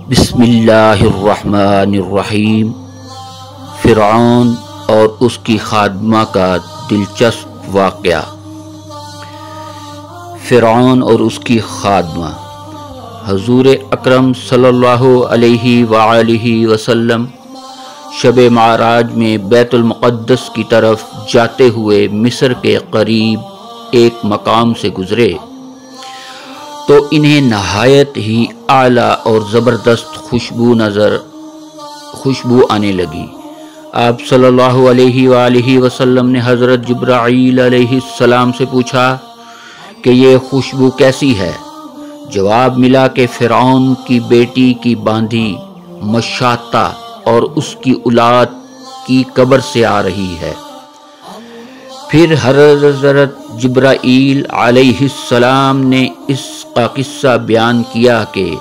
بسم اللہ الرحمن الرحیم۔ فرعون اور اس کی خادمہ کا دلچسپ واقعہ۔ فرعون اور اس کی خادمہ۔ حضور اکرم صلی اللہ علیہ وآلہ وسلم شب معراج میں بیت المقدس کی طرف جاتے ہوئے مصر کے قریب ایک مقام سے گزرے تو انہیں نہایت ہی اعلیٰ اور زبردست خوشبو آنے لگی۔ آپ صلی اللہ علیہ وآلہ وسلم نے حضرت جبرائیل علیہ السلام سے پوچھا کہ یہ خوشبو کیسی ہے؟ جواب ملا کہ فرعون کی بیٹی کی باندھی مشاطہ اور اس کی اولاد کی قبر سے آ رہی ہے۔ پھر حضرت جبرائیل علیہ السلام نے اس کا قصہ بیان کیا کہ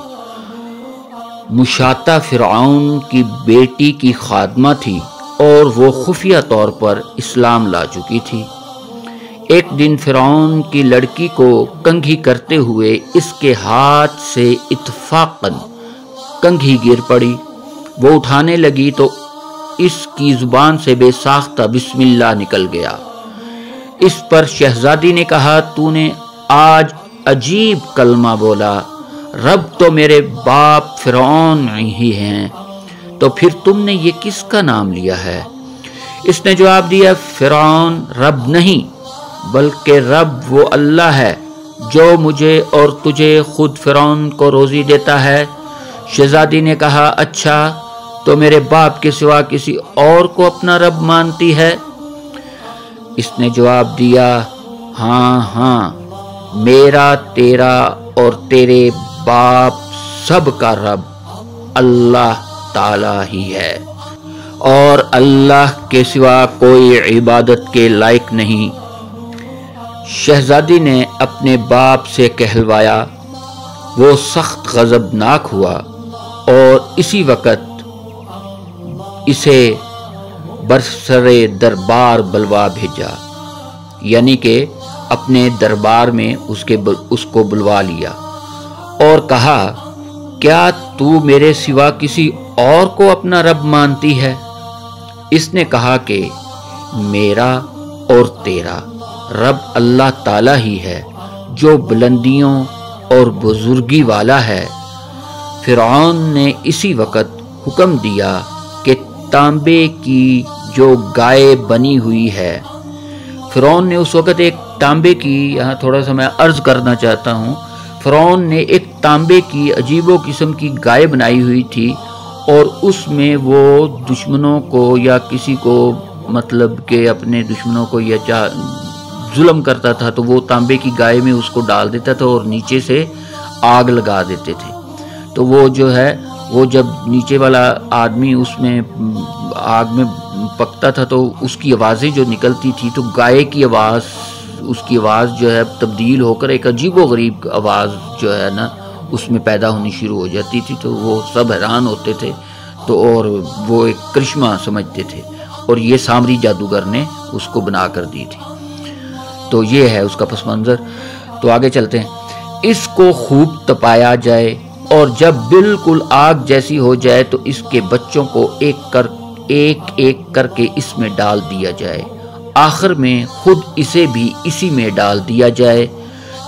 مشاطہ فرعون کی بیٹی کی خادمہ تھی اور وہ خفیہ طور پر اسلام لا چکی تھی۔ ایک دن فرعون کی لڑکی کو کنگھی کرتے ہوئے اس کے ہاتھ سے اتفاقاً کنگھی گر پڑی۔ وہ اٹھانے لگی تو اس کی زبان سے بے ساختہ بسم اللہ نکل گیا۔ اس پر شہزادی نے کہا، تو نے آج عجیب کلمہ بولا، رب تو میرے باپ فرعون ہی ہیں، تو پھر تم نے یہ کس کا نام لیا ہے؟ اس نے جواب دیا، فرعون رب نہیں بلکہ رب وہ اللہ ہے جو مجھے اور تجھے خود فرعون کو روزی دیتا ہے۔ شہزادی نے کہا، اچھا تو میرے باپ کے سوا کسی اور کو اپنا رب مانتی ہے؟ اس نے جواب دیا، ہاں میرا، تیرا اور تیرے باپ سب کا رب اللہ تعالی ہی ہے، اور اللہ کے سوا کوئی عبادت کے لائق نہیں۔ شہزادی نے اپنے باپ سے کہلوایا۔ وہ سخت غضبناک ہوا اور اسی وقت اسے برسرِ دربار بلوا بھیجا، یعنی کہ اپنے دربار میں اس کو بلوا لیا اور کہا، کیا تو میرے سوا کسی اور کو اپنا رب مانتی ہے؟ اس نے کہا کہ میرا اور تیرا رب اللہ تعالی ہی ہے جو بلندیوں اور بزرگی والا ہے۔ فرعون نے اسی وقت حکم دیا کہ تانبے کی جو گائے بنی ہوئی ہے، فرعون نے اس وقت ایک تانبے کی، یہاں تھوڑا سا میں عرض کرنا چاہتا ہوں، فرعون نے ایک تانبے کی عجیب و قسم کی گائے بنائی ہوئی تھی اور اس میں وہ دشمنوں کو یا کسی کو، مطلب کہ اپنے دشمنوں کو یا ظلم کرتا تھا تو وہ تانبے کی گائے میں اس کو ڈال دیتا تھا اور نیچے سے آگ لگا دیتے تھے۔ تو وہ جو ہے وہ جب نیچے والا آدمی اس میں آگ میں پکتا تھا تو اس کی آوازیں جو نکلتی تھی تو گائے کی آواز، اس کی آواز جو ہے تبدیل ہو کر ایک عجیب و غریب آواز جو ہے نا اس میں پیدا ہونی شروع ہو جاتی تھی، تو وہ سب حیران ہوتے تھے تو اور وہ ایک کرشمہ سمجھتے تھے، اور یہ سامری جادوگر نے اس کو بنا کر دی تھی۔ تو یہ ہے اس کا پس منظر۔ تو آگے چلتے ہیں۔ اس کو خوب تپایا جائے اور جب بالکل آگ جیسی ہو جائے تو اس کے بچوں کو ایک ایک کر کے اس میں ڈال دیا جائے، آخر میں خود اسے بھی اسی میں ڈال دیا جائے۔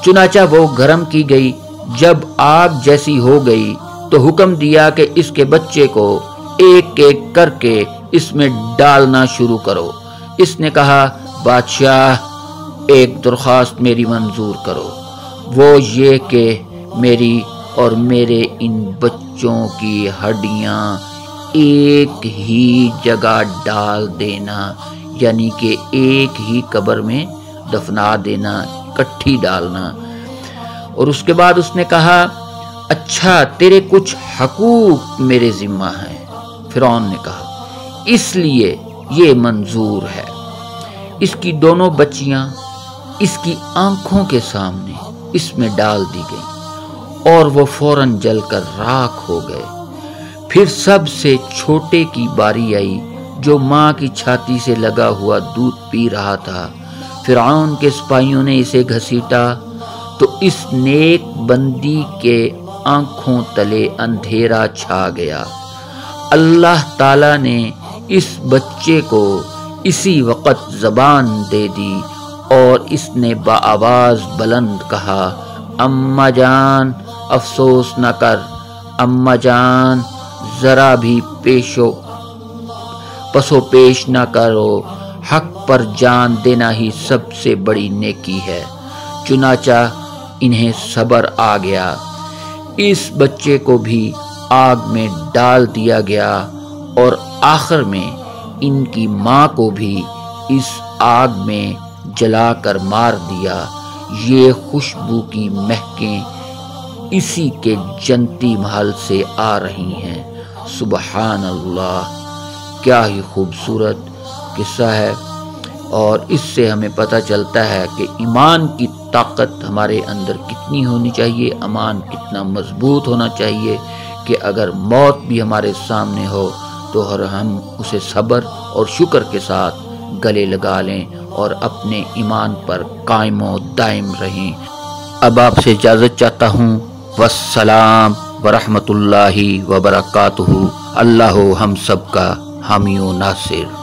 چنانچہ وہ گرم کی گئی۔ جب آگ جیسی ہو گئی تو حکم دیا کہ اس کے بچے کو ایک ایک کر کے اس میں ڈالنا شروع کرو۔ اس نے کہا، بادشاہ ایک درخواست میری منظور کرو، وہ یہ کہ میری اور میرے ان بچوں کی ہڈیاں ایک ہی جگہ ڈال دینا، یعنی کہ ایک ہی قبر میں دفنا دینا، کٹھی ڈالنا۔ اور اس کے بعد اس نے کہا، اچھا تیرے کچھ حقوق میرے ذمہ ہیں۔ فرعون نے کہا، اس لیے یہ منظور ہے۔ اس کی دونوں بچیاں اس کی آنکھوں کے سامنے اس میں ڈال دی گئیں اور وہ فوراً جل کر راکھ ہو گئے۔ پھر سب سے چھوٹے کی باری آئی جو ماں کی چھاتی سے لگا ہوا دودھ پی رہا تھا۔ فرعون کے سپاہیوں نے اسے گھسیٹا تو اس نیک بندی کے آنکھوں تلے اندھیرا چھا گیا۔ اللہ تعالیٰ نے اس بچے کو اسی وقت زبان دے دی اور اس نے بآواز بلند کہا، اماں جان افسوس نہ کر، اماں جان ذرا بھی پسو پیش نہ کرو، حق پر جان دینا ہی سب سے بڑی نیکی ہے۔ چنانچہ انہیں صبر آ گیا۔ اس بچے کو بھی آگ میں ڈال دیا گیا اور آخر میں ان کی ماں کو بھی اس آگ میں جلا کر مار دیا۔ یہ خوشبو کی مہکیں اسی کے جنتی محل سے آ رہی ہیں۔ سبحان اللہ، کیا ہی خوبصورت قصہ ہے، اور اس سے ہمیں پتہ چلتا ہے کہ ایمان کی طاقت ہمارے اندر کتنی ہونی چاہیے، ایمان کتنا مضبوط ہونا چاہیے کہ اگر موت بھی ہمارے سامنے ہو تو ہم اسے صبر اور شکر کے ساتھ گلے لگا لیں اور اپنے ایمان پر قائم و دائم رہیں۔ اب آپ سے اجازت چاہتا ہوں، والسلام ورحمۃ اللہ وبرکاتہ۔ اللہ ہم سب کا حامی و ناصر۔